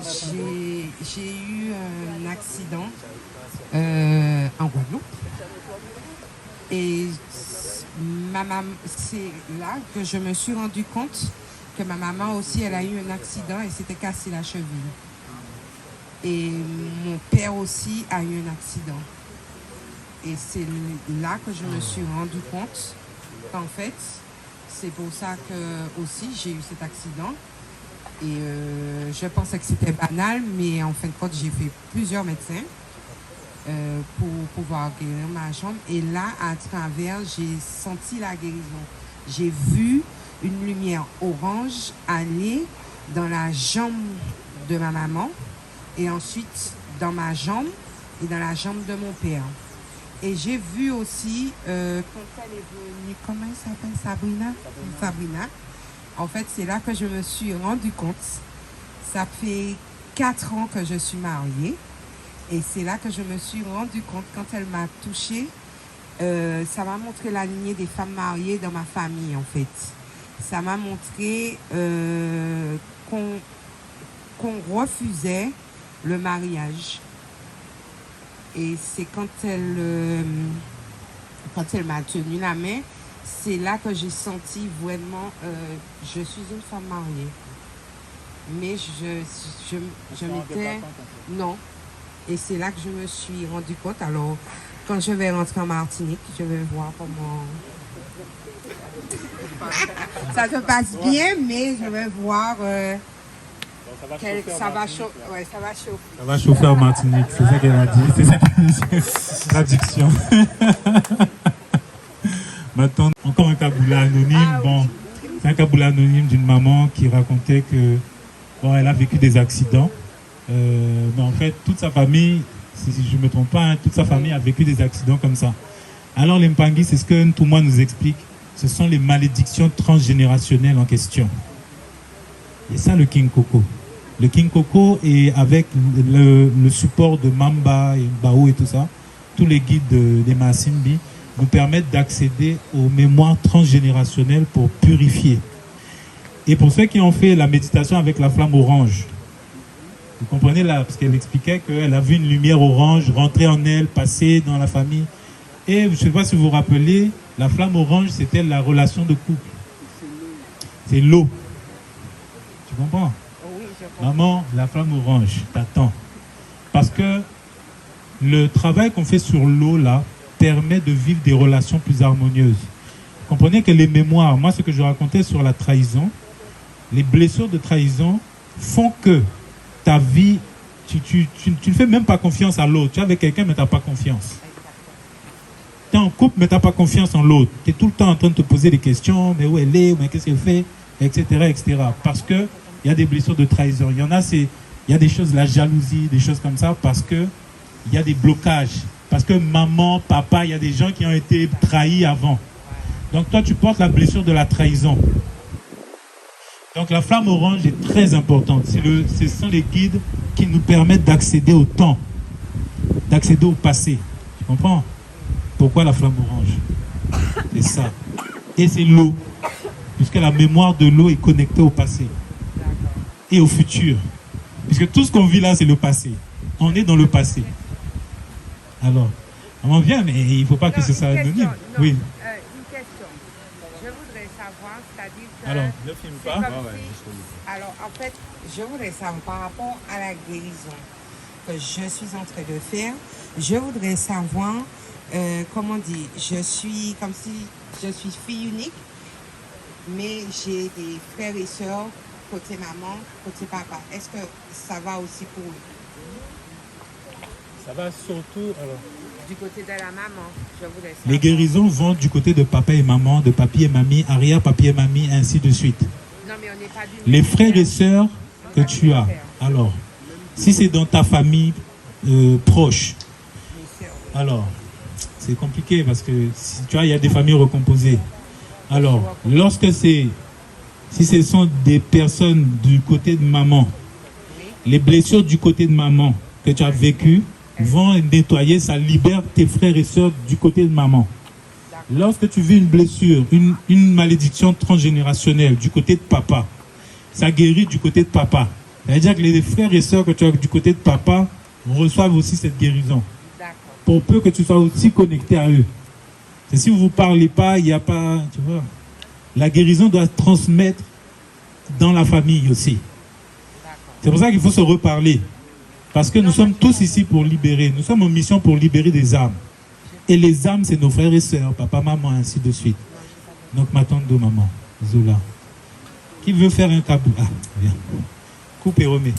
J'ai eu un accident en Guadeloupe. Et ma maman, c'est là que je me suis rendu compte que ma maman aussi, elle a eu un accident et s'était cassé la cheville. Et mon père aussi a eu un accident. Et c'est là que je me suis rendu compte qu'en fait, c'est pour ça que aussi j'ai eu cet accident. Et je pensais que c'était banal, mais en fin de compte, j'ai fait plusieurs médecins pour pouvoir guérir ma jambe. Et là, à travers, j'ai senti la guérison. J'ai vu une lumière orange aller dans la jambe de ma maman et ensuite dans ma jambe et dans la jambe de mon père. Et j'ai vu aussi, quand elle est venue, comment elle s'appelle, Sabrina. En fait, c'est là que je me suis rendu compte. Ça fait 4 ans que je suis mariée. Et c'est là que je me suis rendu compte, quand elle m'a touchée, ça m'a montré la lignée des femmes mariées dans ma famille, en fait. Ça m'a montré qu'on refusait le mariage. Et c'est quand elle m'a tenu la main, c'est là que j'ai senti vraiment, je suis une femme mariée. Mais je m'étais... Non. Et c'est là que je me suis rendu compte. Alors, quand je vais rentrer en Martinique, je vais voir comment... Ça se passe bien, mais je vais voir... ça va chauffer. Ouais, ça va chauffer. Ça va chauffer en Martinique, c'est ça qu'elle a dit. C'est ça traduction. Maintenant, encore un caboula anonyme. Bon, c'est un caboula anonyme d'une maman qui racontait que bon, elle a vécu des accidents. Mais en fait, toute sa famille, si je ne me trompe pas, toute sa famille a vécu des accidents comme ça. Alors les Mpangi, c'est ce que Ntouma nous explique. Ce sont les malédictions transgénérationnelles en question. Et ça, le King Coco. Le King Coco, est avec le support de Mamba et Bao et tout ça, tous les guides des Masimbi, nous permettent d'accéder aux mémoires transgénérationnelles pour purifier. Et pour ceux qui ont fait la méditation avec la flamme orange, vous comprenez là, parce qu'elle expliquait qu'elle a vu une lumière orange rentrer en elle, passer dans la famille. Et je ne sais pas si vous vous rappelez, la flamme orange, c'était la relation de couple. C'est l'eau. Tu comprends? Oui, je comprends. Maman, la flamme orange, t'attends. Parce que le travail qu'on fait sur l'eau là permet de vivre des relations plus harmonieuses. Vous comprenez que les mémoires, moi ce que je racontais sur la trahison, les blessures de trahison font que ta vie, tu ne fais même pas confiance à l'autre. Tu es avec quelqu'un, mais tu n'as pas confiance. Tu es en couple, mais tu n'as pas confiance en l'autre. Tu es tout le temps en train de te poser des questions, mais où elle est, mais qu'est-ce qu'elle fait, etc., etc. Parce qu'il y a des blessures de trahison. Il y a des choses, la jalousie, des choses comme ça, parce qu'il y a des blocages. Parce que maman, papa, il y a des gens qui ont été trahis avant. Donc toi, tu portes la blessure de la trahison. Donc la flamme orange est très importante. Ce sont les guides qui nous permettent d'accéder au temps, d'accéder au passé. Tu comprends? Pourquoi la flamme orange? C'est ça. Et c'est l'eau, puisque la mémoire de l'eau est connectée au passé et au futur. Puisque tout ce qu'on vit là, c'est le passé. On est dans le passé. Alors, on vient, mais il ne faut pas que ce soit anonyme. Oui. Une question. Je voudrais savoir, c'est-à-dire que... Alors, ne filme pas. Alors, en fait, je voudrais savoir par rapport à la guérison que je suis en train de faire, je voudrais savoir, comment dire, je suis comme si je suis fille unique, mais j'ai des frères et sœurs, côté maman, côté papa. Est-ce que ça va aussi pour eux? Ça va surtout... Alors, du côté de la maman, je voudrais savoir. les guérisons vont du côté de papa et maman, de papi et mamie, arrière-papi et mamie, ainsi de suite. Non, mais on n'est pas du... Les frères et sœurs que tu as, alors, si c'est dans ta famille proche, alors, c'est compliqué parce que, tu vois, il y a des familles recomposées. Alors, si ce sont des personnes du côté de maman, les blessures du côté de maman que tu as vécues vont nettoyer, ça libère tes frères et sœurs du côté de maman. Lorsque tu vis une blessure, une malédiction transgénérationnelle du côté de papa, ça guérit du côté de papa. Ça veut dire que les frères et sœurs que tu as du côté de papa reçoivent aussi cette guérison. D'accord. Pour peu que tu sois aussi connecté à eux. Et si vous ne vous parlez pas, il n'y a pas... Tu vois, la guérison doit se transmettre dans la famille aussi. C'est pour ça qu'il faut se reparler. Parce que nous sommes tous ici pour libérer. Nous sommes en mission pour libérer des âmes. Et les âmes, c'est nos frères et sœurs, papa, maman, ainsi de suite. Donc, ma tante de maman, Zola. Qui veut faire un cabou? Ah, viens. Coupe et remets.